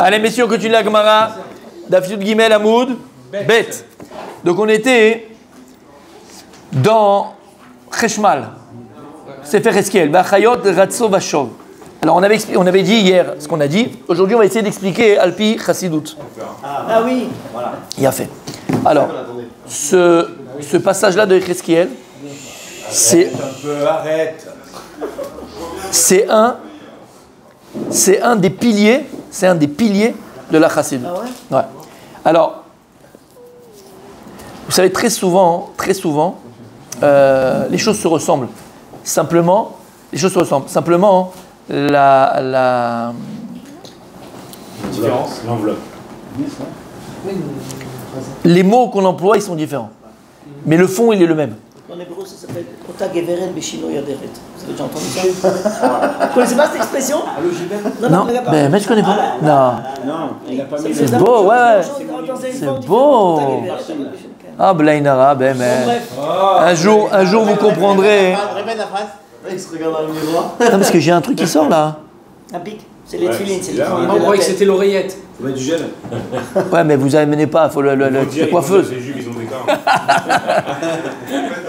Allez, messieurs, on continue la Gemara. Dafyud Gimel Amoud Bet. Donc, on était dans Cheshmal. Sefer Eskiel. Vachayot Ratso Vashov. Alors, on avait dit hier ce qu'on a dit. Aujourd'hui, on va essayer d'expliquer Alpi Chassidut. Ah oui, voilà. Il a fait. Alors, ce passage-là de Eskiel, c'est un des piliers, de la Chassidut. Ah ouais? Ouais. Alors, vous savez, très souvent, les choses se ressemblent. Simplement, la différence, l'enveloppe. Les mots qu'on emploie, ils sont différents. Mais le fond, il est le même. En hébreu, ça s'appelle Ota Geveret Beshino Yaderet. Vous avez déjà entendu ça? Vous connaissez pas cette expression? Non, mais je connais pas. Non. Il a pas mis C'est beau, ouais. C'est beau. Ah, Blainara, mais. Un jour, vous comprendrez. Répète la phrase. Il se regarde dans le miroir. Non, parce que j'ai un truc qui sort là. Un pic. C'est les tefilines, c'est les Moi, tefilines. On croyait que c'était l'oreillette. Ça va être du gel. Ouais, mais vous amenez pas, il faut la coiffeuse. C'est juste qu'ils ont des corps.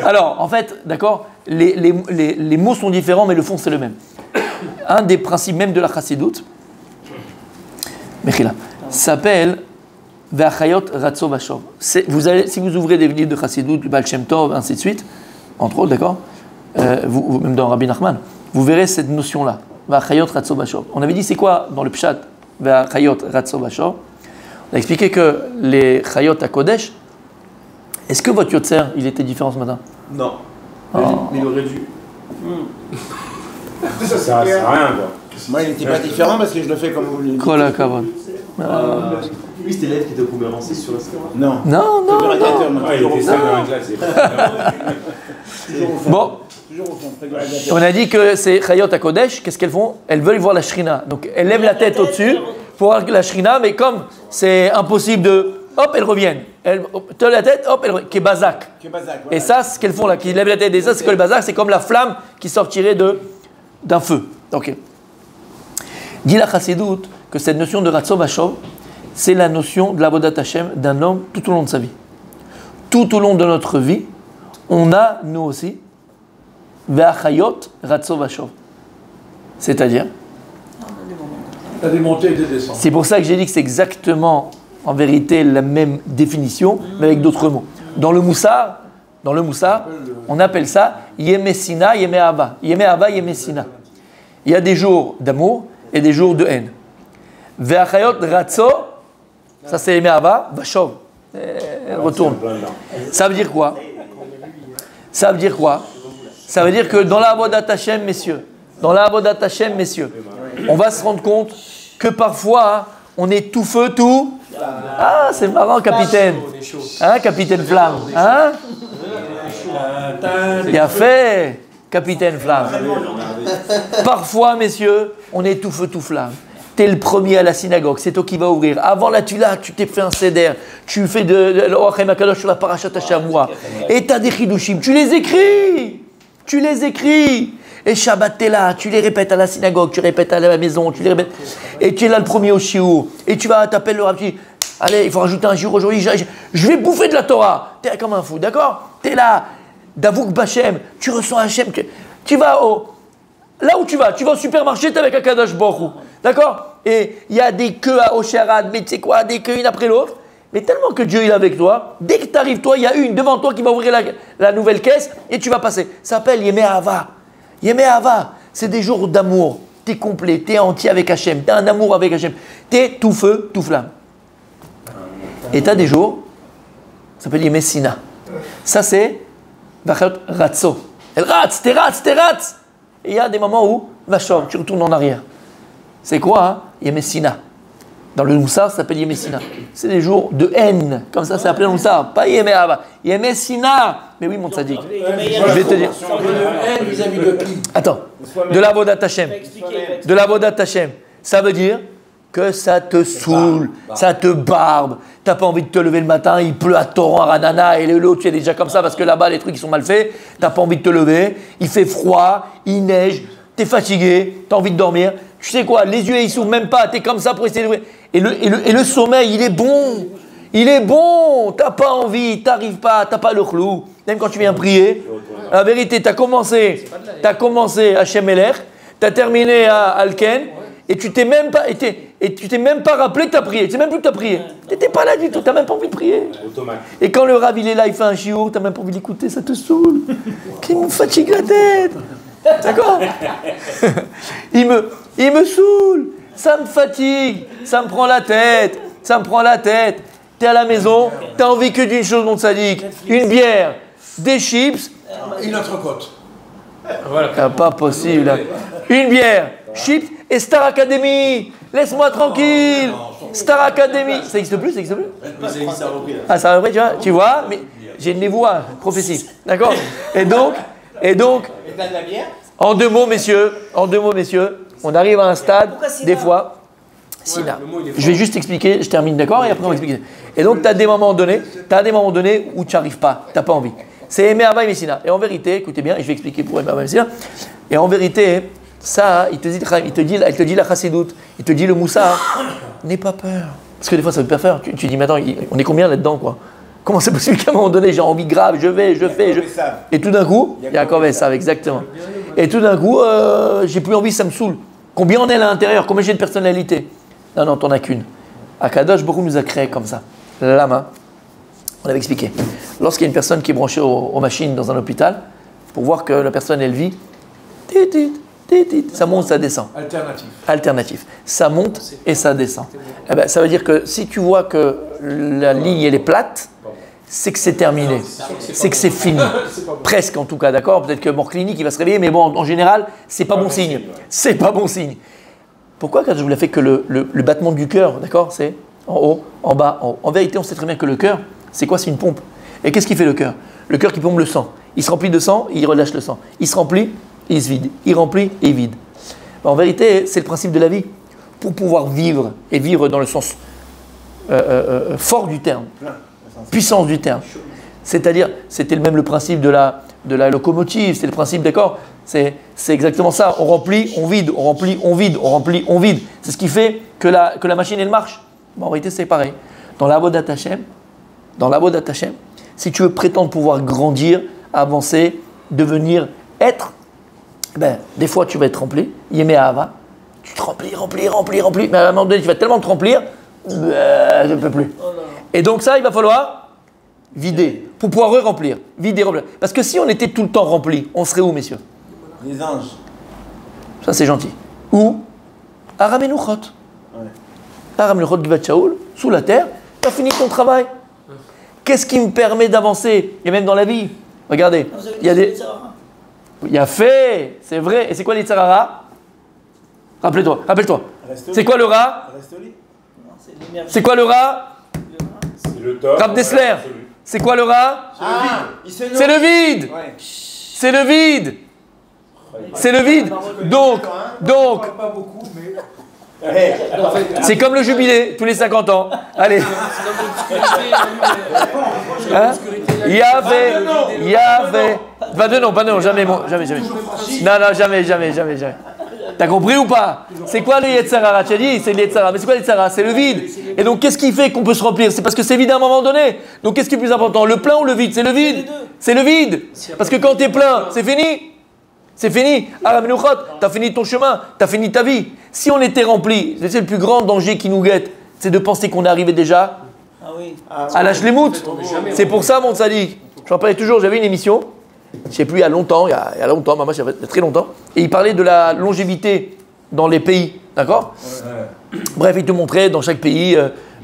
Alors, en fait, d'accord, les mots sont différents, mais le fond, c'est le même. Un des principes même de la Chassidut, Mechila, s'appelle Ve'achayot Ratso Vashov. Si vous ouvrez des livres de Chassidut, du Baal Shem Tov, ainsi de suite, entre autres, d'accord, même dans Rabbi Nachman, vous verrez cette notion-là. Ve'achayot Ratso Vashov. On avait dit, c'est quoi dans le Pshat Ve'achayot Ratso Vashov? On a expliqué que les Chayot à Kodesh, est-ce que votre Yotzer, il était différent ce matin? Non. Oh. Mais il aurait dû. Ça sert à rien, quoi. Moi, il n'était pas différent parce que je le fais comme vous le dites. Kol hakavod. Lui, c'était l'élève qui était au Coubertin 6 sur la scène. Non. Non. Ah, il était seul dans la classe. Bon, on a dit que ces Chayot à Kodesh, qu'est-ce qu'elles font? Elles veulent voir la Shrina. Donc elles lèvent la tête au-dessus pour voir la Shrina, mais comme c'est impossible de... Hop, elles reviennent. Elles te la tête, hop, elles reviennent. Qui est Bazak. Et ça, ce qu'elles font là, qui lèvent la tête. Et ça, c'est que le Bazak, c'est comme la flamme qui sortirait d'un feu. Ok. Dit la Chassidut que cette notion de Ratso Vashov, c'est la notion de l'Avodat Hashem d'un homme tout au long de sa vie. Tout au long de notre vie, on a, nous aussi, Ve'achayot Ratso Vashov. C'est-à-dire, T'as des montées et des descentes. c'est pour ça que j'ai dit que c'est exactement, en vérité, la même définition, mais avec d'autres mots. Dans le Moussar, on appelle ça Yemesina, Yemeava. Yemeava, Yemesina. Il y a des jours d'amour et des jours de haine. Ve'achayot Ratso, ça c'est Yemeava, Vashov. Retourne. Ça veut dire quoi? Ça veut dire que dans la Avodat Hashem, messieurs, on va se rendre compte que parfois, on est tout feu, tout... Ah, c'est marrant, capitaine. Hein, capitaine Flamme. Hein? Il a fait, capitaine Flamme. Parfois, messieurs, on est tout feu, tout flamme. T'es le premier à la synagogue, c'est toi qui vas ouvrir. Avant la tula, tu t'es fait un seder, tu fais de l'Orachem HaKadosh sur la Parashat HaShavua. Et t'as des chidushim, tu les écris. Et Shabbat, t'es là, tu les répètes à la synagogue, tu répètes à la maison, tu les répètes. Et tu es là le premier au shiur. Et tu t'appelles le rabbi. Allez, il faut rajouter un shiur aujourd'hui. Je vais bouffer de la Torah. T'es comme un fou, d'accord? T'es là, Davouk Bachem, tu ressens Hachem. Tu vas là où tu vas au supermarché, t'es avec un Kadosh Baruch Hu. D'accord? Et il y a des queues à Osherad, mais tu sais quoi, des queues une après l'autre. Mais tellement que Dieu est avec toi, dès que tu arrives, toi, il y a une devant toi qui va ouvrir la nouvelle caisse et tu vas passer. Ça s'appelle Yemé Hava. Yemé Hava, c'est des jours d'amour. Tu es complet, tu es entier avec Hachem, tu as un amour avec Hachem. Tu es tout feu, tout flamme. Et tu as des jours, ça s'appelle Yemé Sina. Ça, c'est Vachayot Ratso. Elle rate, t'es rate. Et il y a des moments où, Vachov, tu retournes en arrière. C'est quoi, hein? Yemé Sina. Dans le Moussar, ça s'appelle Yemé Sina. C'est des jours de haine. Comme ça, c'est appelé le Moussar. Pas Yemé Hava. Yemé Sina. Mais oui, mon tzaddik. Je vais te dire. Attends. De la Avodat Hashem. De la Avodat Hashem. Ça veut dire que ça te saoule, ça te barbe. T'as pas envie de te lever le matin, il pleut à torrent à Ranana et l'autre tu es déjà comme ça parce que là-bas les trucs ils sont mal faits. T'as pas envie de te lever, il fait froid, il neige, t'es fatigué, t'as envie de dormir. Tu sais quoi, les yeux ils s'ouvrent même pas, t'es comme ça pour essayer d'ouvrir. Et le sommeil, il est bon. Il est bon. T'as pas envie, t'arrives pas, t'as pas le chlou. Même quand tu viens prier, la vérité, t'as commencé à Shemeler, t'as terminé à Alken, et tu t'es même pas rappelé que t'as prié. Tu sais même plus que t'as prié. T'étais pas là du tout, t'as même pas envie de prier. Automate. Et quand le Rav il est là, il fait un chiour, t'as même pas envie d'écouter, ça te saoule. Il me fatigue la tête. D'accord? Il me saoule. Ça me fatigue. Ça me prend la tête. T'es à la maison, t'as envie que d'une chose, mon sadique. Une bière, des chips. Une entrecôte. Ah, pas possible. Une bière, chips et Star Academy. Laisse-moi tranquille. Star Academy. Ça existe plus? Mais ça existe, ça a repris là. Ah, ça va après, tu vois, mais j'ai une névoie prophétie. D'accord? Et donc, Et t'as de la bière? en deux mots, messieurs, on arrive à un stade, Pourquoi Sina? des fois, Sina. Je vais juste expliquer, je termine, d'accord? Et après, on va expliquer. Et donc, tu as des moments donnés où tu n'arrives pas, tu n'as pas envie. C'est aimer Hava et Sina. Et en vérité, écoutez bien, et je vais expliquer pour aimer Hava et Sina. Et en vérité, ça, il te dit la chassidoute, il te dit le moussa, n'aie pas peur. Parce que des fois, ça veut pas faire. Tu dis, mais attends, on est combien là-dedans, quoi? Comment c'est possible qu'à un moment donné, j'ai envie grave, je fais. Et tout d'un coup, il y a encore ça, exactement. Et tout d'un coup, j'ai plus envie, ça me saoule. Combien on est à l'intérieur? Combien j'ai de personnalité? Non, t'en as qu'une. Akadosh Baruch Hu nous a créé comme ça. Lama. On avait expliqué. Lorsqu'il y a une personne qui est branchée aux machines dans un hôpital, pour voir que la personne, elle vit, ça monte, ça descend. Alternatif. Ça monte et ça descend. Eh ben, ça veut dire que si tu vois que la ligne, elle est plate, c'est que c'est terminé. C'est que c'est fini. Presque en tout cas, d'accord? Peut-être que mort clinique, il va se réveiller, mais bon, en général, c'est pas bon signe. C'est pas bon signe. Pourquoi? Quand je vous l'ai fait que le battement du cœur, d'accord? C'est en haut, en bas, en haut. En vérité, on sait très bien que le cœur, c'est quoi? C'est une pompe. Et qu'est-ce qui fait le cœur? Le cœur qui pompe le sang. Il se remplit de sang, il relâche le sang. Il se remplit, il se vide. Il remplit et il vide. En vérité, c'est le principe de la vie. Pour pouvoir vivre, et vivre dans le sens fort du terme, puissance du terme. C'est-à-dire, c'était même le principe de la locomotive, c'est le principe, d'accord? C'est exactement ça. On remplit, on vide, on remplit, on vide, on remplit, on vide. C'est ce qui fait que la machine, elle marche. Bon, en réalité, c'est pareil. Dans l'Avodat Hashem, si tu veux prétendre pouvoir grandir, avancer, devenir, être, ben, des fois, tu vas être rempli. Yémé Ahava. Tu te remplis. Mais à un moment donné, tu vas tellement te remplir, je ne peux plus. Et donc ça, il va falloir vider pour pouvoir remplir. Vider, remplir. Parce que si on était tout le temps rempli, on serait où, messieurs? Les anges. Ça, c'est gentil. Ou Aramenuchot. Aramenuchot Givat Shaul, sous la terre, tu as fini ton travail. Qu'est-ce qui me permet d'avancer? Et même dans la vie. Regardez, il y a des... Il y a fait, c'est vrai. Et c'est quoi les tsarara? Rappelle-toi. C'est quoi le rat? C'est quoi le rat? C'est le top. Rav Dessler. C'est quoi le rat? C'est le vide. Ouais. C'est le vide. C'est le vide. Donc, Pas beaucoup, mais. c'est comme le jubilé, tous les 50 ans. Allez. Hein? Il y avait. Pas de non, jamais. Non, jamais. T'as compris ou pas? C'est quoi le Yetzara? Tu as dit, c'est le Yetzara. Mais c'est quoi le Yetzara? C'est le vide. Et donc, qu'est-ce qui fait qu'on peut se remplir? C'est parce que c'est vide à un moment donné. Donc, qu'est-ce qui est plus important? Le plein ou le vide? C'est le vide. C'est le vide. Parce que quand t'es plein, c'est fini. C'est fini. T'as fini ton chemin. T'as fini ta vie. Si on était rempli, c'est le plus grand danger qui nous guette. C'est de penser qu'on est arrivé déjà à la Shlemout. C'est pour ça, mon sadique. Je rappelle toujours, j'avais une émission. Je ne sais plus, il y a longtemps, maman, il y a très longtemps, et il parlait de la longévité dans les pays, d'accord? Bref, il te montrait dans chaque pays,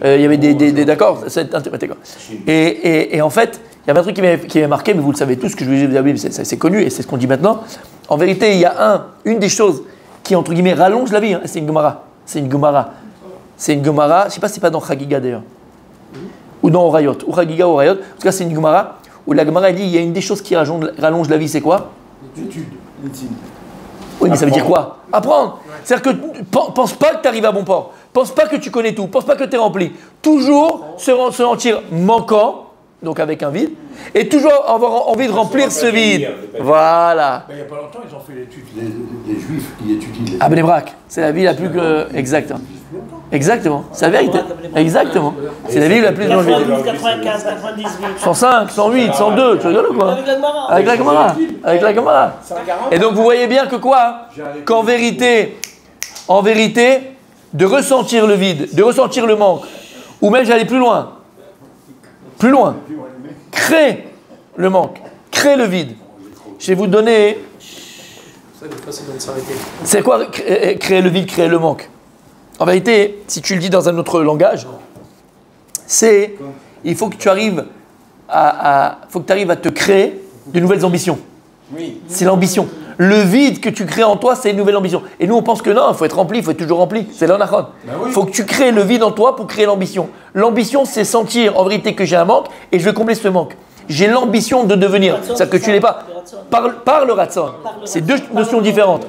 il y avait des d'accord, et en fait, il y avait un truc qui m'avait marqué, mais vous le savez tous, que je vous ai dit, c'est connu, et c'est ce qu'on dit maintenant. En vérité, il y a une des choses qui, entre guillemets, rallonge la vie, hein, c'est une Gemara. C'est une Gemara, je ne sais pas si c'est pas dans Chagiga d'ailleurs, ou dans Orayot, ou Chagiga ou Orayot, en tout cas c'est une Gemara, où la Gemara dit, il y a une des choses qui rallonge la vie, c'est quoi? L'étude. Oui, mais ça veut dire quoi? Apprendre. C'est-à-dire que pense pas que tu arrives à bon port. Pense pas que tu connais tout. Pense pas que tu es rempli. Toujours se sentir manquant, donc avec un vide, et toujours avoir envie de remplir ce vide. Voilà. Il n'y a pas longtemps, ils ont fait l'étude, les Juifs qui étudient. À Bnei Brak, c'est la ville la plus exacte. Exactement, c'est la vérité. Exactement. C'est la ville la plus longéville. 95, 98. 105, 108, 102, tu rigoles ou quoi? Avec la Gemara. Avec la Gemara. Et donc vous voyez bien que quoi? Qu'en vérité, de ressentir le vide, de ressentir le manque, ou même j'allais plus loin, crée le manque, crée le vide. Je vais vous donner. C'est quoi créer le vide, créer le manque? En vérité, si tu le dis dans un autre langage, c'est il faut que tu arrives à te créer de nouvelles ambitions. Oui. C'est l'ambition. Le vide que tu crées en toi, c'est une nouvelle ambition. Et nous, on pense que non, il faut être rempli, il faut être toujours rempli. C'est l'anachon. Il faut que tu crées le vide en toi pour créer l'ambition. L'ambition, c'est sentir en vérité que j'ai un manque et je vais combler ce manque. J'ai l'ambition de devenir. C'est-à-dire que tu l'es pas. Par le ratson. C'est deux notions différentes.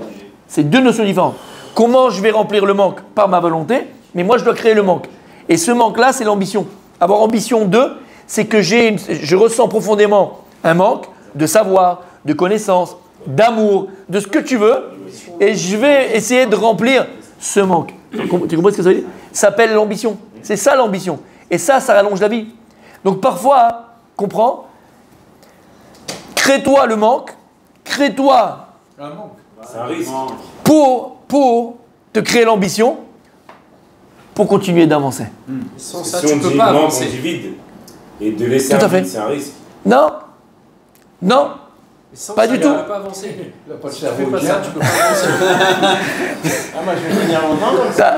C'est deux notions différentes. Comment je vais remplir le manque? Par ma volonté, mais moi, je dois créer le manque. Et ce manque-là, c'est l'ambition. Avoir ambition 2, c'est que je ressens profondément un manque de savoir, de connaissance, d'amour, de ce que tu veux, et je vais essayer de remplir ce manque. Tu comprends ce que ça veut dire? Ça s'appelle l'ambition. C'est ça l'ambition. Et ça rallonge la vie. Donc parfois, comprends, crée-toi le manque, crée-toi C'est un risque. pour te créer l'ambition, pour continuer d'avancer. Sans Si ça, on tu dit peux pas manque, on avancer. dit vide. Et de laisser Tout à un fait. vide, c'est un risque. Non, Sans Pas ça, du tu tout. peux pas avancer. Il n'a pas de Si tu fais cerveau. pas ça, tu peux pas avancer. Ah, moi, je vais venir longtemps comme ça.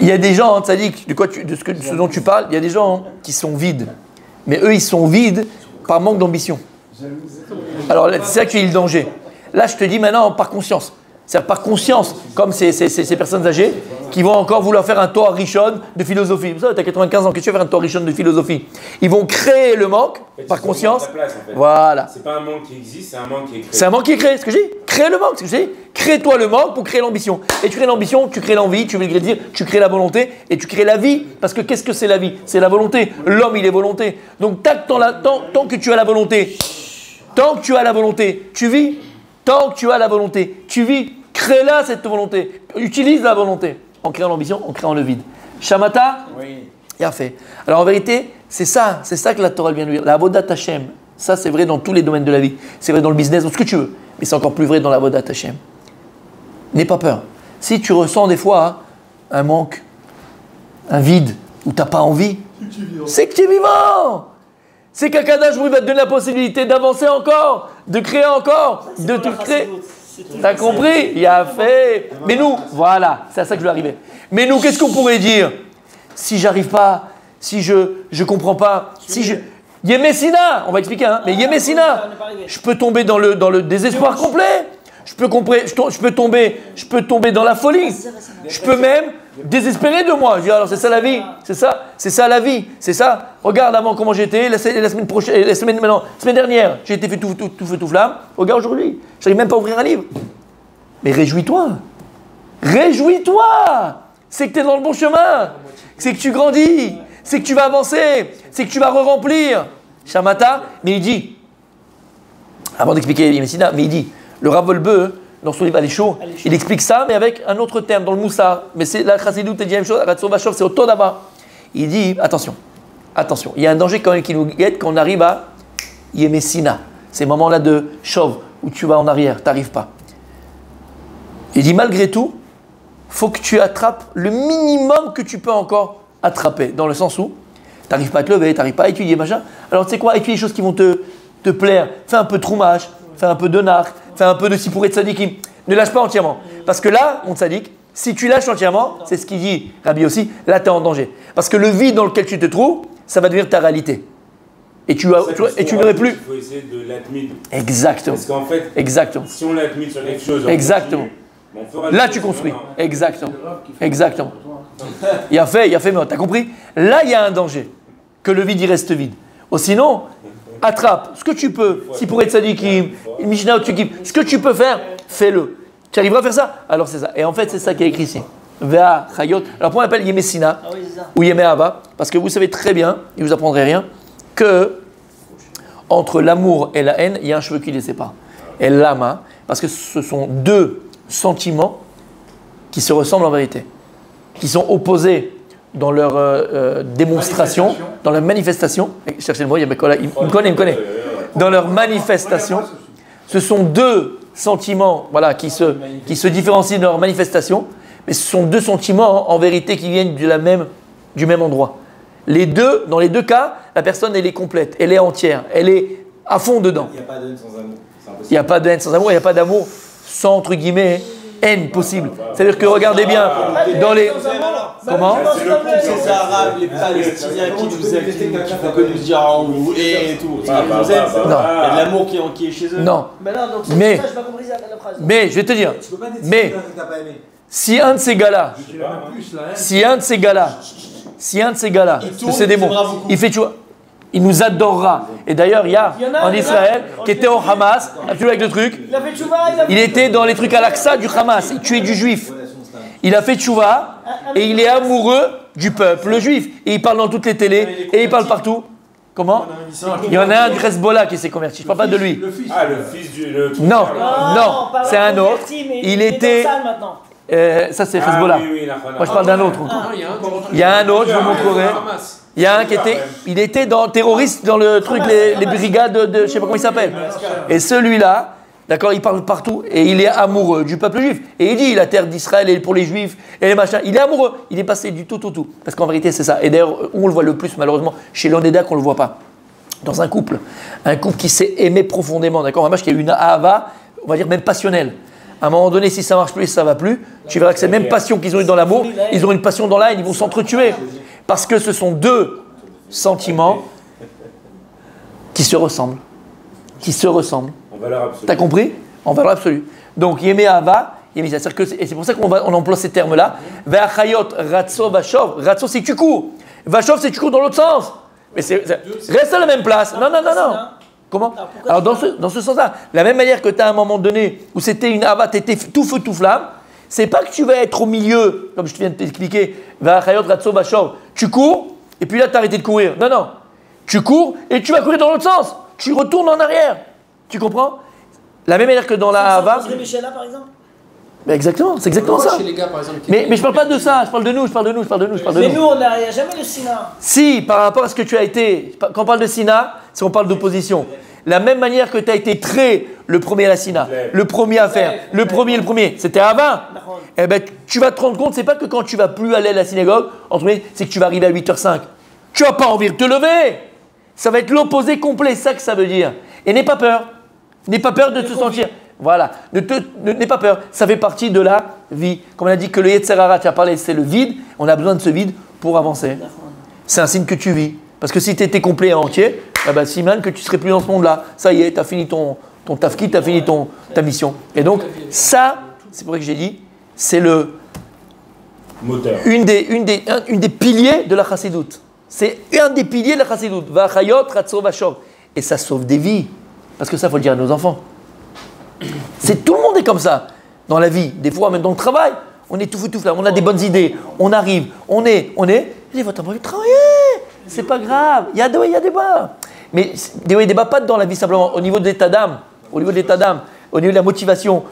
il y a des gens, tzaddik, de ce dont tu parles, il y a des gens qui sont vides. Mais eux, ils sont vides par manque d'ambition. Alors c'est là qu'il y a le danger. Là, je te dis maintenant par conscience. C'est-à-dire par conscience, comme ces personnes âgées qui vont encore vouloir faire un Torah Rishon de philosophie. Vous savez, tu as 95 ans, qu'est-ce que tu veux faire un Torah Rishon de philosophie? Ils vont créer le manque En fait, par ils se remettent à conscience. ta place, en fait. Voilà. C'est pas un manque qui existe, c'est un manque qui est créé. C'est un manque qui est créé, c'est ce que je dis. Crée le manque, c'est ce que je dis. Crée-toi le manque pour créer l'ambition. Et tu crées l'ambition, tu crées l'envie, tu veux le dire, tu crées la volonté et tu crées la vie. Parce que qu'est-ce que c'est la vie? C'est la volonté. L'homme, il est volonté. Donc tant que tu as la volonté, tu vis. Tant que tu as la volonté, tu vis. Crée-la cette volonté. Utilise la volonté. En créant l'ambition, en créant le vide. Shamata, Oui. il a fait. Alors en vérité, c'est ça que la Torah vient de dire. La Avodat Hashem. Ça, c'est vrai dans tous les domaines de la vie. C'est vrai dans le business, dans ce que tu veux. Mais c'est encore plus vrai dans la Avodat Hashem. N'aie pas peur. Si tu ressens des fois un manque, un vide, où tu n'as pas envie, c'est que tu es vivant. C'est qu'Akadosh Baruch Hu va te donner la possibilité d'avancer encore, de créer encore, de te créer. T'as compris? Il a fait. Mais nous, voilà, c'est à ça que je vais arriver. Mais nous, qu'est-ce qu'on pourrait dire? Si j'arrive pas, si je comprends pas, si je. Yemessina, on va expliquer, hein, mais Yemessina, je peux tomber dans le désespoir complet. Je peux tomber dans la folie. Je peux même désespérer de moi. Je dis alors c'est ça la vie, c'est ça la vie, c'est ça. Regarde avant comment j'étais la semaine dernière, j'ai été fait tout feu tout flamme. Regarde aujourd'hui, je n'arrive même pas à ouvrir un livre. Mais réjouis-toi, c'est que tu es dans le bon chemin, c'est que tu grandis, c'est que tu vas avancer, c'est que tu vas re-remplir. Shamata, mais il dit, avant d'expliquer Yemessina, mais il dit, le Rav Wolbe, dans son livre Elle est chaud, il explique ça, mais avec un autre terme, dans le Moussar. Mais c'est la Chassidut et la même chose, Ratzon Vachov, c'est au Todaba. Il dit, attention, il y a un danger quand même qui nous guette quand on arrive à Yemessina. Ces moments-là de chauve, où tu vas en arrière, tu n'arrives pas. Il dit, malgré tout, il faut que tu attrapes le minimum que tu peux encore attraper, dans le sens où tu n'arrives pas à te lever, tu n'arrives pas à étudier, machin. Alors tu sais quoi, étudier des choses qui vont te plaire. Fais un peu de troumage, fais un peu de nar, fais un peu de sipouré de tzadikim. Ne lâche pas entièrement. Parce que là, mon tzadik, si tu lâches entièrement, c'est ce qu'il dit Rabbi aussi, là tu es en danger. Parce que le vide dans lequel tu te trouves, ça va devenir ta réalité. Et tu n'aurais plus. Il faut essayer de l'admettre. Exactement. Parce qu'en fait, Exactement. si on l'admet sur quelque chose, Exactement. on fera Là des tu choses construis. maintenant. Exactement. Exactement. Il a fait, mais t'as compris? Là il y a un danger. Que le vide il reste vide. Ou sinon, attrape ce que tu peux. Si pour être tzadikim, Mishnah ou Tzukim, ce que tu peux faire, fais-le. Tu arriveras à faire ça? Alors c'est ça. Et en fait, c'est ça qui est écrit ici. Vea Chayot. Alors pourquoi on appelle Yemé Sina Ah oui, c'est ça. ou Yemé Ava? Parce que vous savez très bien, et vous apprendrez rien, que entre l'amour et la haine, il y a un cheveu qui les sépare. Et l'ama, parce que ce sont deux sentiments qui se ressemblent en vérité, qui sont opposés dans leur démonstration, dans leur manifestation. Cherchez le mot, il me connaît. Dans leur manifestation, ce sont deux sentiments voilà, qui se différencient de leur manifestation, mais ce sont deux sentiments en vérité qui viennent du même endroit. Les deux, dans les deux cas, la personne elle est complète, elle est entière, elle est à fond dedans. Il n'y a pas de haine sans amour. Il n'y a pas de haine sans amour, il n'y a pas d'amour sans, entre guillemets, haine possible. C'est-à-dire que regardez bien, dans les... Comment? C'est le peuple des Arabes, les Palestiniens qui nous aiment, qui font que nous dire on vous et tout. Ils nous aiment. Il y a de l'amour qui est chez eux. Non. Mais non, donc c'est Mais- ça, je n'ai pas compris la phrase. Mais, je vais te dire, Tu peux pas dire mais que t'as pas aimé. si un de ces gars-là, si un de ces gars-là, tourne, c'est des il mots, t'aimera beaucoup. il fait, tu vois, il nous adorera. Et d'ailleurs, il y a en Israël qui était au Hamas, absolument avec le truc, Il a fait tchouva, il était dans les trucs à l'Aqsa du Hamas, il tuait du juif. Il a fait tchouva et il est amoureux du peuple juif. Et il parle dans toutes les télés et il parle partout. Comment? Il y en a un du Hezbollah qui s'est converti. Je ne parle pas de lui. Ah, le fils du. Le truc Non, là. non, c'est un autre. Il était. maintenant. Ça c'est Ah, Hezbollah. oui, oui, la Moi je parle d'un autre. Il y a un autre, je vous montrerai. Il y a un qui était. Il était dans terroriste dans le truc, les brigades de. Je ne sais pas comment il s'appelle. Et celui-là, d'accord, il parle partout et il est amoureux du peuple juif. Et il dit la terre d'Israël est pour les juifs et les machins. Il est amoureux. Il est passé du tout. Parce qu'en vérité, c'est ça. Et d'ailleurs, où on le voit le plus, malheureusement, chez l'Ondeda, qu'on ne le voit pas. Dans un couple qui s'est aimé profondément, d'accord, un match qui a eu une ahava, on va dire même passionnelle. À un moment donné, si ça marche plus, ça va plus, tu verras que cette même passion qu'ils ont eu dans l'amour, ils ont une passion dans la haine, ils vont s'entretuer. Parce que ce sont deux sentiments qui se ressemblent. En valeur absolue. T'as compris? En valeur absolue. Donc, Yemé Ahava, c'est-à-dire que et c'est pour ça qu'on emploie ces termes-là. Ve'achayot, ratso, vachov. Ratso, c'est que tu cours. Vachov, c'est que tu cours dans l'autre sens. Mais reste à la même place. Non. Comment? Alors, dans ce sens-là, la même manière que tu as à un moment donné où c'était une Ahava, tu étais tout feu, tout flamme, c'est pas que tu vas être au milieu, comme je viens de t'expliquer. Ve'achayot, ratso, vachov. Tu cours, et puis là, tu as arrêté de courir. Non. Tu cours, et tu vas courir dans l'autre sens. Tu retournes en arrière. Tu comprends? La même manière que dans la Ahava. Michel, par exemple. Mais exactement, c'est exactement ça. Chez les gars, par exemple, Mais je parle pas de ça, je parle de nous. Mais nous, on n'a jamais le Sina. Si, par rapport à ce que tu as été, quand on parle de Sina, c'est on parle d'opposition. La même manière que tu as été très le premier à la Sina, le premier à faire, le premier, c'était avant. Eh ben, tu vas te rendre compte, c'est pas que quand tu vas plus aller à la synagogue, c'est que tu vas arriver à 8h05. Tu vas pas envie de te lever. Ça va être l'opposé complet, c'est ça que ça veut dire. Et n'aie pas peur. N'aie pas peur de te sentir. Voilà. N'aie pas peur. Ça fait partie de la vie. Comme on a dit que le Yetzer Hara, tu as parlé, c'est le vide. On a besoin de ce vide pour avancer. C'est un signe que tu vis. Parce que si tu étais complet et entier, Siman, que tu serais plus dans ce monde-là. Ça y est, tu as fini ton tafki, tu as fini ta mission. Et donc, ça, c'est pour ça que j'ai dit, c'est Moteur. une des piliers de la chassidoute. C'est un des piliers de la chassidoute. Va'achayot, ratso, vachov. Et ça sauve des vies. Parce que ça, il faut le dire à nos enfants. Tout le monde est comme ça dans la vie. Des fois, même dans le travail, on est tout fou, tout flamme. On a des bonnes idées. On arrive. On est. Des fois, t'as pas envie de travailler. C'est pas grave. Il y a des hauts, il y a des bas. Mais des hauts et des bas, pas dans la vie simplement. Au niveau de l'état d'âme. Au niveau de la motivation.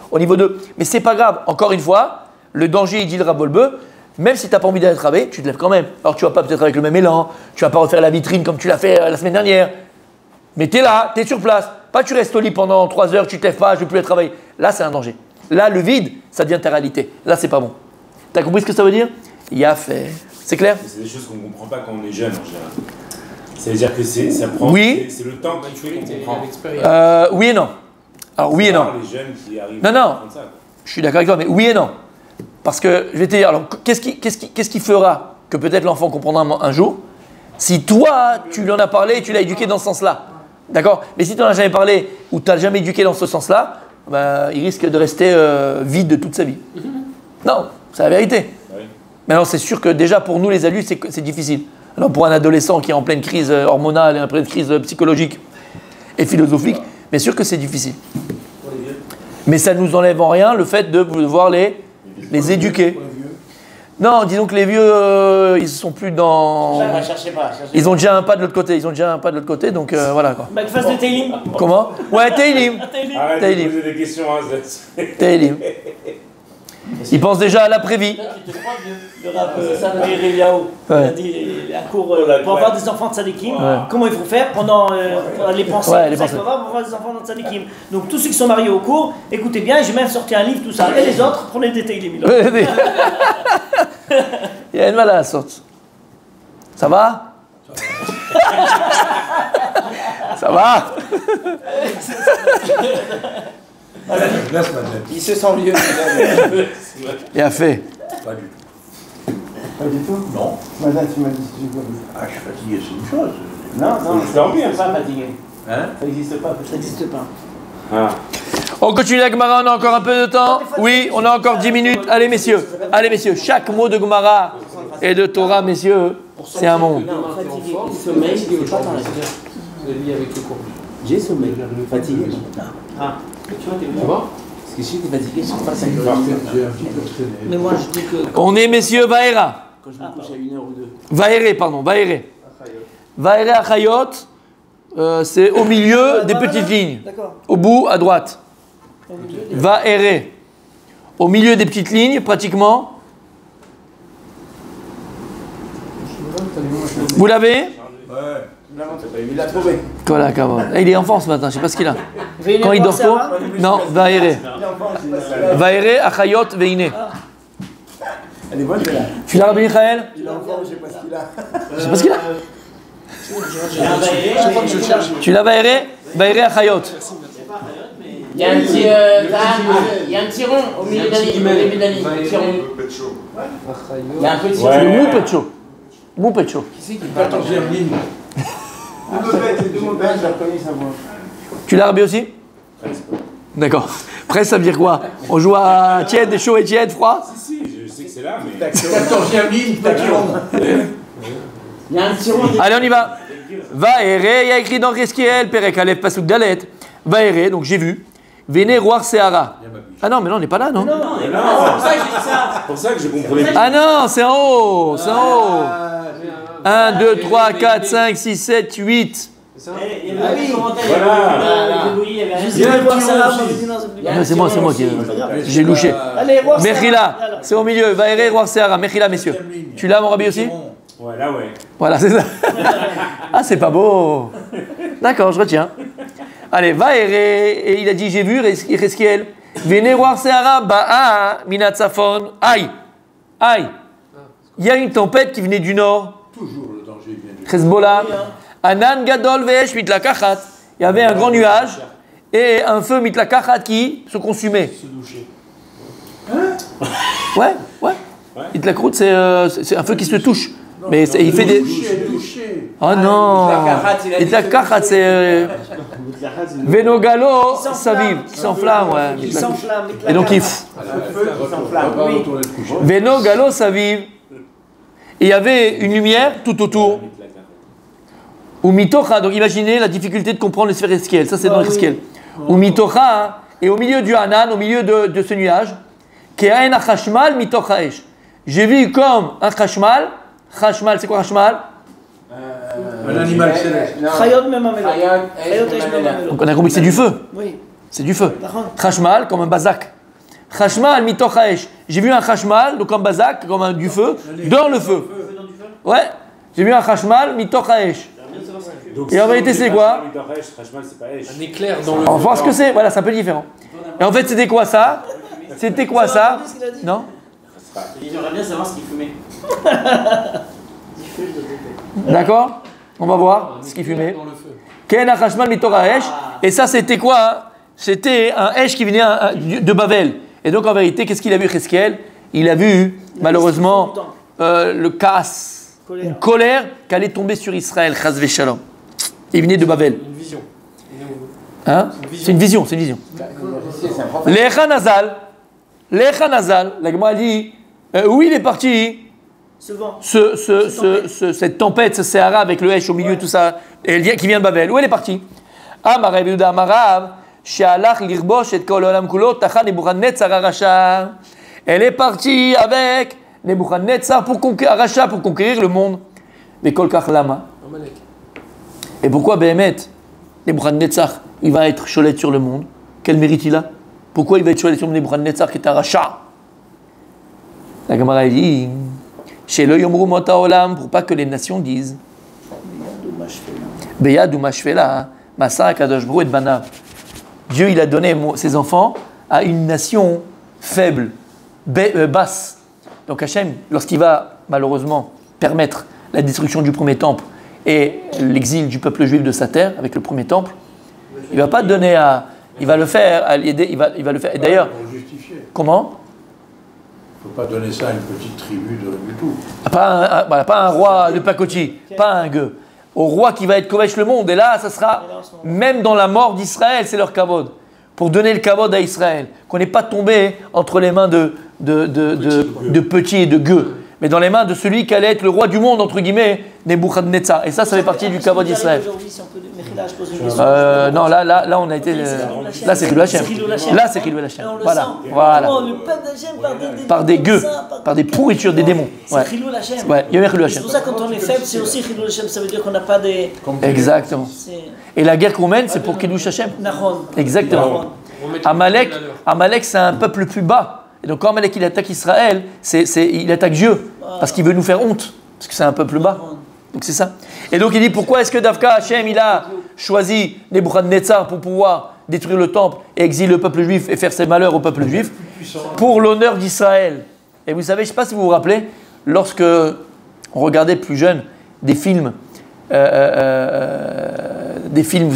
Mais c'est pas grave. Encore une fois, le danger, il dit le rabolbeu. Même si tu n'as pas envie d'aller travailler, tu te lèves quand même. Alors tu vas pas peut-être avec le même élan. Tu vas pas refaire la vitrine comme tu l'as fait la semaine dernière. Mais tu es là, tu es sur place. Pas tu restes au lit pendant 3 heures, tu te lèves pas, je ne veux plus aller travailler. Là, c'est un danger. Là, le vide, ça devient ta réalité. Là, c'est pas bon. Tu as compris ce que ça veut dire? Il y a fait. C'est clair? C'est des choses qu'on ne comprend pas quand on est jeune en général. C'est-à-dire que ça prend. Oui. C'est le temps qui fait qu'on comprend. Oui et non. Alors, oui et non. Les jeunes qui arrivent Non. à comprendre ça. Je suis d'accord avec toi, mais oui et non. Parce que, je vais te dire, alors, qu'est-ce qui fera que peut-être l'enfant comprendra un jour si toi, tu lui en as parlé et tu l'as éduqué dans ce sens-là? D'accord? Mais si tu n'en as jamais parlé ou tu n'as jamais éduqué dans ce sens-là, il risque de rester vide de toute sa vie. Non, c'est la vérité. Oui. Maintenant, c'est sûr que déjà pour nous les adultes, c'est difficile. Alors pour un adolescent qui est en pleine crise hormonale et en pleine crise psychologique et philosophique, bien sûr que c'est difficile. Mais ça ne nous enlève en rien le fait de devoir les éduquer. Non, disons que les vieux, ils sont plus dans. Cherchez pas. Ils ont déjà un pas de l'autre côté. Donc voilà quoi. Bah, qu'il fasse des Teilim. Comment? Ouais, Teilim. Arrête Teilim. de poser des questions, hein, Teilim. Ils pensent déjà à l'après-vie. Le rap Eliaou, il a dit un cours pour avoir des enfants de tzadikim. Comment il faut faire pendant les pensées. Ouais, les pour avoir des enfants de tzadikim. Donc tous ceux qui sont mariés au cours, écoutez bien, j'ai même sorti un livre, tout ça. Et les autres, prenez des Teilim. Il y a une mal à la sorte. Ça va? Ça va? Laisse ma tête. Il se sent mieux. Il a fait. Pas du tout. Pas du tout. Non. Madame, tu m'as dit que tu Ah, je suis fatigué, c'est une chose. Non, Je dormir, c'est pas fatigué. Hein? Ça n'existe pas. Ça n'existe pas. Ah. On continue la Gemara, on a encore un peu de temps. Oui, on a encore 10 minutes. Allez messieurs, chaque mot de Gemara et de Torah, messieurs, c'est un monde. Non, fatigué. Sommeil, c'est pas pareil. Vous avez lié avec le cours. J'ai sommeil. Fatigué. Ah. Tu vois? Parce que si t'es fatigué, je suis pas fatigué. J'ai un petit peu traîné. Mais moi je dis que. On est messieurs Vaera. Quand je me couche à 1h ou 2. Vaere, pardon, Vaere. Vaere Achayot, c'est au milieu des petites lignes. D'accord. Au bout, à droite. Vaere. Au milieu des petites lignes, pratiquement. Vous l'avez? Ouais. Il l'a trouvé. Voilà, il est enfant ce matin, je sais pas ce qu'il a. Quand il dort tôt? Non, Vaere. Vaere Achayot Veine. Elle est bonne, celle-là. Tu l'as, Rabbi Michael? Il est enfant, je sais pas ce qu'il a. Je sais pas ce qu'il a. Chaque fois que je cherche. Tu l'as Vaere? Vaere Achayot. Il y a un petit, il y a un petit rond au milieu de la ligne, au début de la ligne. Un petit rond. Il y a un petit Ouais. Le Moupecho. Moupecho. Qui c'est qui parle? 14e ligne. C'est tout mon père, j'ai reconnu sa voix. Tu l'as, Rabbi aussi? D'accord. Presque, ça veut dire quoi? On joue à tiède, chaud et tiède, froid? Si, je sais que c'est là, mais. 14e ligne, Il y a un petit rond. Allez, on y va. Vaere, il y a écrit dans Reskiel, Perek Aleph, Pasuk Dalet. Vaere, donc j'ai vu. Vene Roar Seara. Ah non, mais non, on n'est pas là, non? Non, c'est pour ça que je comprenais pas. Ah non, c'est en haut, c'est en haut. 1, 2, 3, 4, 5, 6, 7, 8. Il y avait des commentaires. Non, c'est moi qui. J'ai louché. Allez, Roar Seara. Mechila, c'est au milieu. Vaere Roar Seara. Mechila, messieurs. Tu l'as, mon Rabbi aussi? Ouais, là, ouais. Voilà, c'est ça. Ah, c'est pas beau. D'accord, je retiens. Allez, Vaere, et il a dit, j'ai vu, Reskiel. Venez voir Seara, Ba'a, Minatsafon. Aïe, aïe. Il y a une tempête qui venait du nord. Toujours le danger vient du Hezbollah. Anan Gadol Vesh Mitlakachat. Il y avait un grand nuage et un feu Mitlakachat qui se consumait. Ouais. Mitlakrout, c'est un feu qui se touche. Mais il fait des. touché. Oh non! Mitlakachat, c'est. Venogalo, ça vive, qui s'enflamme, ouais. Qui s'enflamme. Et donc il. Oui. Venogalo, ça vive. Et il y avait une lumière tout autour. Ou mitocha, donc imaginez la difficulté de comprendre le sphère Eskiel, ça c'est dans Eskiel. Ou mitocha, et au milieu du Hanan, au milieu de ce nuage, ke'ain achashmal mitocha esh. J'ai vu comme un chashmal. Chashmal, c'est quoi chashmal? Un animal céleste. Chayot même un mélange. Chayot esh même un mélange. Donc on a compris que c'est du feu. Oui. C'est du feu. Chashmal, comme un bazak. Chashmal mitocha esh. J'ai vu un chashmal, donc un bazak, comme du feu, dans le feu. Ouais. J'ai vu un chashmal mitocha esh. Donc, Et en vérité, c'est quoi? Un éclair dans le. On va voir ce que c'est. Voilà, c'est un peu différent. Et en fait, c'était quoi ça? C'était quoi ça? Non? J'aimerais bien savoir ce qu'il fumait. D'accord? On va voir ce qui fumait. Dans le feu. Ken achashmal mitora esh. Et ça, c'était quoi? Hein? C'était un esh qui venait de Babel. Et donc, en vérité, qu'est-ce qu'il a vu, Cheskel? Il a vu, malheureusement, le casse, une colère qui allait tomber sur Israël. Chas v'shalom. Il venait de Babel. Une vision. Hein? C'est une vision, c'est une vision. Lecha Nazal, la Gemara dit, où il est parti? Souvent. Cette tempête, ce Sahara avec le Hesh au milieu, tout ça, qui vient de Babel. Où elle est partie? Amar Rabbi Yehuda Amarav, she'alach lirbosh et kol olam kulo tachan Nebuchadnezzar harasha. Elle est partie avec Nebuchadnezzar pour conquérir, Aracha pour conquérir le monde. Mais Kolkach Lama. Et pourquoi Behemet, Nebuchadnezzar, il va être cholet sur le monde? Quel mérite il a? Pourquoi il va être cholet sur Nebuchadnezzar qui est un rachat? La Gemara dit, chez le Yomru Mota Olam, pour pas que les nations disent, Beyad ou Mashvela, Masa Kadosh Baruch et Banav. Dieu, il a donné ses enfants à une nation faible, basse. Donc Hachem, lorsqu'il va malheureusement permettre la destruction du premier temple et l'exil du peuple juif de sa terre avec le premier temple, il ne va pas donner à... Il va le faire, il va le faire. Et d'ailleurs, comment? Il ne faut pas donner ça à une petite tribu du tout. Pas un roi de pacotille, pas un gueux. Au roi qui va être Kovesh le monde. Et là, ça sera, même dans la mort d'Israël, c'est leur kavod. Pour donner le kavod à Israël. Qu'on n'est pas tombé entre les mains de petits et de gueux. Mais dans les mains de celui qui allait être le roi du monde, entre guillemets, Nebuchadnezzar. Et ça fait partie du kavod d'Israël. Non, là, on a été. Là, c'est Chilou Hashem. Là, c'est Chilou Hashem. Voilà. Par des gueux, par des pourritures, des démons. C'est Chilou Hashem. Ouais, il y a Chilou Hashem. C'est pour ça que quand on est faible, c'est aussi Chilou Hashem. Ça veut dire qu'on n'a pas des. Exactement. Et la guerre qu'on mène, c'est pour Chilou Hashem. Exactement. Amalek, c'est un peuple plus bas. Et donc, quand Amalek il attaque Israël, il attaque Dieu. Parce qu'il veut nous faire honte. Parce que c'est un peuple bas. Donc, c'est ça. Et donc, il dit pourquoi est-ce que Davka Hashem, il a choisi Nebuchadnezzar pour pouvoir détruire le temple et exiler le peuple juif et faire ses malheurs au peuple juif? Pour l'honneur d'Israël. Et vous savez, je ne sais pas si vous vous rappelez, lorsque on regardait plus jeune des films, vous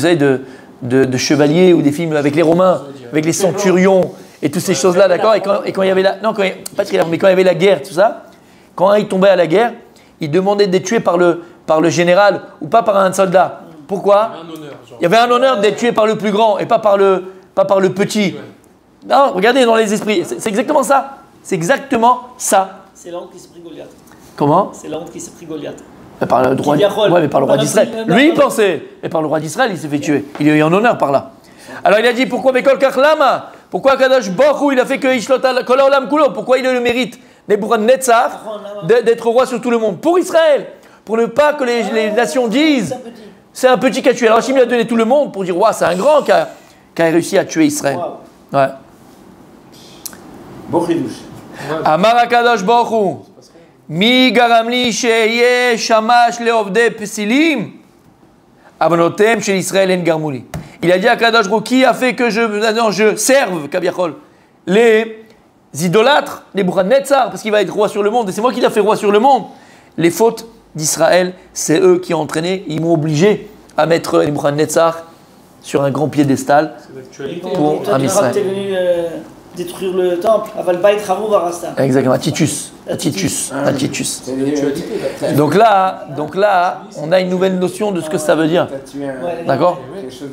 savez, de chevaliers ou des films avec les Romains, avec les centurions et toutes ces choses-là, d'accord? Et quand il y avait la... Non, pas thriller, mais quand il y avait la guerre, tout ça, quand ils tombaient à la guerre, ils demandaient d'être tués par le général ou pas par un soldat. Pourquoi? Il y avait un honneur d'être tué par le plus grand et pas par le petit. Non, regardez dans les esprits, c'est exactement ça. C'est exactement ça. C'est la honte qui s'est pris Goliath. Comment? C'est la honte qui s'est pris Goliath. Par le roi, ouais, mais par le roi d'Israël. Lui, il pensait. Et par le roi d'Israël, il s'est fait tuer. Il est en honneur par là. Alors il a dit, pourquoi Bekol Kachlama? Pourquoi Kadosh Baruch il a fait que Ishlotal Kol Olam Kulo? Pourquoi il a le mérite Nebuchadnezzar d'être roi sur tout le monde? Pour Israël. Pour ne pas que les nations disent, c'est un petit qui a tué. Alors Hachem lui a donné tout le monde pour dire, c'est un grand qui a réussi à tuer Israël. Ouais. Amar HaKadosh Baruch Hu, Mi garamli sheye shamash leovde pesilim, abonotem shel Israël en garmouli. Il a dit à Kadosh Baruch Hu, qui a fait que je serve, Kabiachol, les idolâtres, les Nebuchadnezzar, parce qu'il va être roi sur le monde, et c'est moi qui l'ai fait roi sur le monde. Les fautes d'Israël, c'est eux qui ont entraîné, ils m'ont obligé à mettre les Nebuchadnezzar sur un grand piédestal pour un Israël. Détruire le temple, Aval Bait Chavou Varasta. Exactement, Titus. Donc là, on a une nouvelle notion de ce que ça veut dire. D'accord?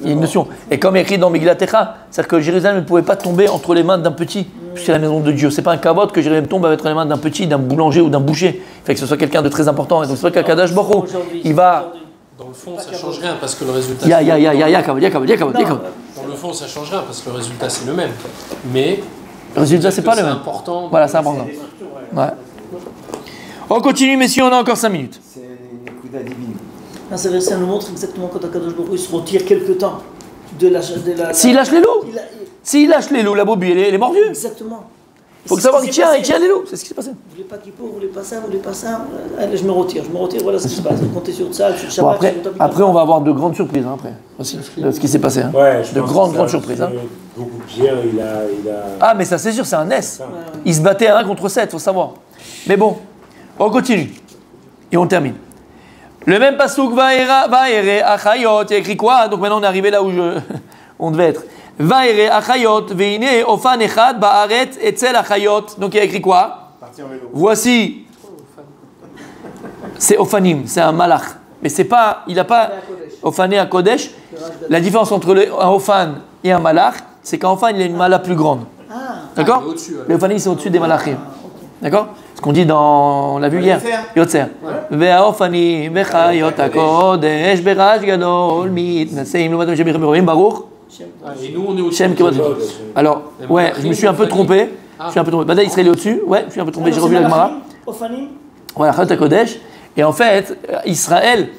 Il y a une notion. Et comme écrit dans Megillat Echa, c'est-à-dire que Jérusalem ne pouvait pas tomber entre les mains d'un petit, puisque c'est la maison de Dieu. C'est pas un kavod que Jérusalem tombe entre les mains d'un petit, d'un boulanger ou d'un boucher. Il fait que ce soit quelqu'un de très important. Et donc c'est vrai qu'Akadosh Baruch Hu, il va... Dans le fond, ça ne change rien parce que le résultat. Dans le fond, ça ne change rien parce que le résultat, c'est le même. Mais. Le résultat, c'est pas le même. Important. Voilà, c'est important. Ouais. On continue, messieurs, on a encore 5 minutes. C'est une couda divine. Ça nous montre exactement quand Akadosh Baruch Hu se retire quelque temps de la. S'il lâche les loups, la brebis, elle est mordue. Exactement. Il faut savoir, il tient les loups. C'est ce qui s'est passé. Vous voulez pas qu'il faut, vous voulez pas ça. Allez, je me retire, voilà ce qui se passe. Comptez sur ça, sur le Shabbat. Après, on va avoir de grandes surprises, après, aussi, de ce qui s'est passé. Hein. Ouais, de grandes surprises. Hein. Beaucoup pire, il a... Ah, mais ça, c'est sûr, c'est un S. Il se battait à 1 contre 7, il faut savoir. Mais bon, on continue. Et on termine. Le même pasouk va ere achayot, il y a écrit quoi? Donc maintenant, on est arrivé là où on devait être. Vaere achayot veine ofan echad baaret etzel achayot. Donc il y a écrit quoi? Voici, c'est ofanim, c'est un malach, mais c'est pas, il n'a pas ofané à Kodesh. La différence entre un ofan et un malach, c'est qu'un ofan il a une mala plus grande. D'accord? Les ofanim c'est au-dessus des malachim. D'accord? Ce qu'on dit on l'a vu hier. Yotzer. Vea ofani vechayot hakodesh beraj gadol mitnaseim lumatom shemichim baruch. Et nous, on est au-dessus. Alors, ouais, je me suis un peu trompé. Bada Israël est au-dessus. Ouais, je suis un peu trompé. J'ai revu la Gemara. Ofanim. Voilà, Chayot HaKodesh. Et en fait, Israël,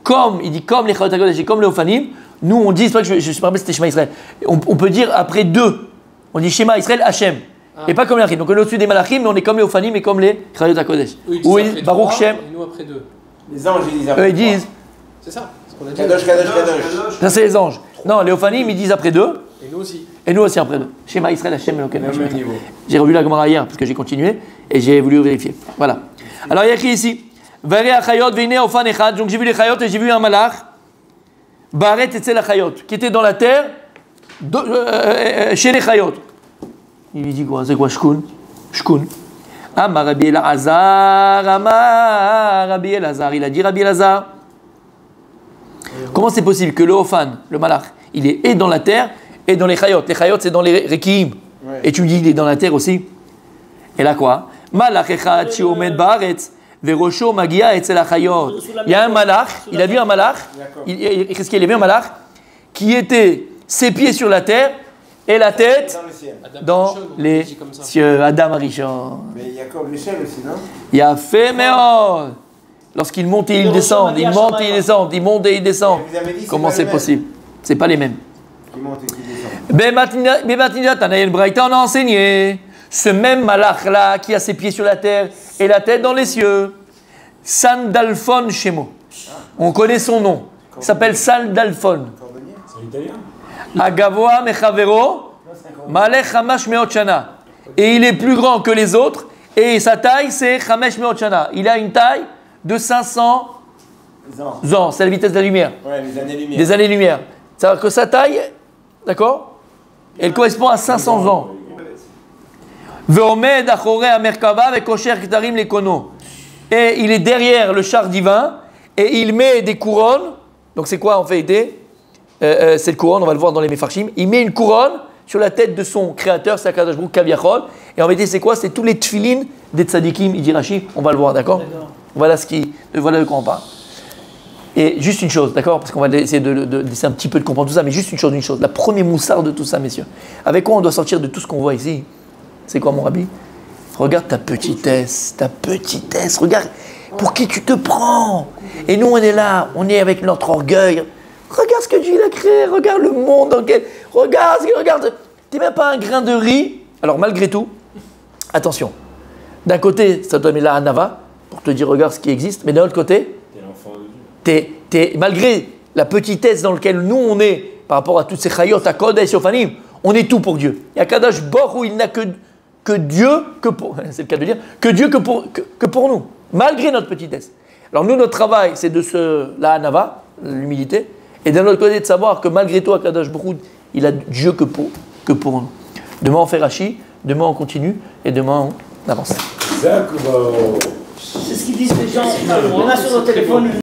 comme il dit comme les Chayot HaKodesh et comme les Ofanim, nous on dit, c'est pas que je suis pas rappelé c'était Shema Israël. On peut dire après deux. On dit Shema Israël Hachem. Et pas comme les Malachim. Donc on est au-dessus des Malachim, mais on est comme les Ofanim et comme les Chayot HaKodesh. Oui, Baruch Shem. Et nous après 2. Les anges, ils disent après. Eux ils disent. C'est ça. Ce qu'on a dit. Kadosh, Kadosh, Kadosh. Ça c'est les anges. Non, les Ofanim ils disent après deux. Et nous aussi. Et nous aussi après deux. Shema Israël Hachem Elokeinu. Même niveau. J'ai revu la Gemara hier parce que j'ai continué et j'ai voulu vérifier. Voilà. Alors il y a écrit ici. Vere achayot veine ofan echad. Donc j'ai vu les chayot et j'ai vu un malach. Baret etzel achayot qui était dans la terre chez les chayot. Il lui dit quoi? C'est quoi shkun? Shkun. Amar Rabbi Elazar. Amar Rabbi Elazar. Il a dit Rabbi Elazar. Comment c'est possible que le ofan, le malach, il est et dans la terre et dans les chayot? Les chayot c'est dans les rekiim. Ouais. Et tu me dis il est dans la terre aussi. Et là quoi? Malach echad shiomed baaretz. Verosho magia etzel achayot. Il y a un malach, il a vu un malach, qu'est-ce qu'il a vu un malach qui était ses pieds sur la terre et la tête dans les cieux. Adam Arishon. Mais Jacob l'échelle aussi, non? Il a fait meod. Lorsqu'il monte et il descend, il monte et il descend, il monte et il descend. Comment c'est possible? C'est pas les mêmes. Qui monte et qui descend. Bebatinat Tanaïl Braïta, on a enseigné. Ce même malach là qui a ses pieds sur la terre et la tête dans les cieux, Sandalphon Shemo. On connaît son nom. Il s'appelle Sandalphon. C'est italien. Agavoa Mechavero Malech Hamash Meot Shana. Et il est plus grand que les autres et sa taille c'est Hamesh Meot Shana. Il a une taille de 500 ans. C'est la vitesse de la lumière. Ouais, les années-lumière. Des années-lumière. C'est-à-dire que sa taille, d'accord, elle correspond à 500 ans. Veomed achore amerkava avec kosher ktarim lekono. Et il est derrière le char divin et il met des couronnes. Donc c'est quoi en fait cette couronne, on va le voir dans les Mefarshim. Il met une couronne sur la tête de son créateur, c'est Akadosh Baruch Kaviachol. Et en vérité c'est quoi? C'est tous les tfilin des tzadikim, il dit Rashi. On va le voir, d'accord? Voilà de quoi on parle. Et juste une chose, d'accord? Parce qu'on va essayer d'essayer un petit peu de comprendre tout ça, mais juste une chose. La première moussard de tout ça, messieurs. Avec quoi on doit sortir de tout ce qu'on voit ici? C'est quoi mon rabbi? Regarde ta petitesse, regarde pour qui tu te prends. Et nous on est là, on est avec notre orgueil. Regarde ce que Dieu a créé, regarde le monde dans lequel... Regarde, t'es même pas un grain de riz. Alors malgré tout, attention. D'un côté, ça te met la hanava, pour te dire regarde ce qui existe, mais d'un autre côté, t'es malgré la petitesse dans laquelle nous on est, par rapport à toutes ces chayot, à Kodesh, Ofanim, on est tout pour Dieu. Il y a Kadosh Baruch Hu, il n'a que Dieu, c'est le cas de dire, que Dieu que pour nous, malgré notre petitesse. Alors nous, notre travail, c'est la hanava, l'humilité, et d'un autre côté, de savoir que malgré tout, Kadosh Baruch Hu, il a Dieu que pour nous. Demain, on fait Rashi, demain, on continue, et demain, on avance. C'est ce qu'ils disent les gens. On a sur notre téléphone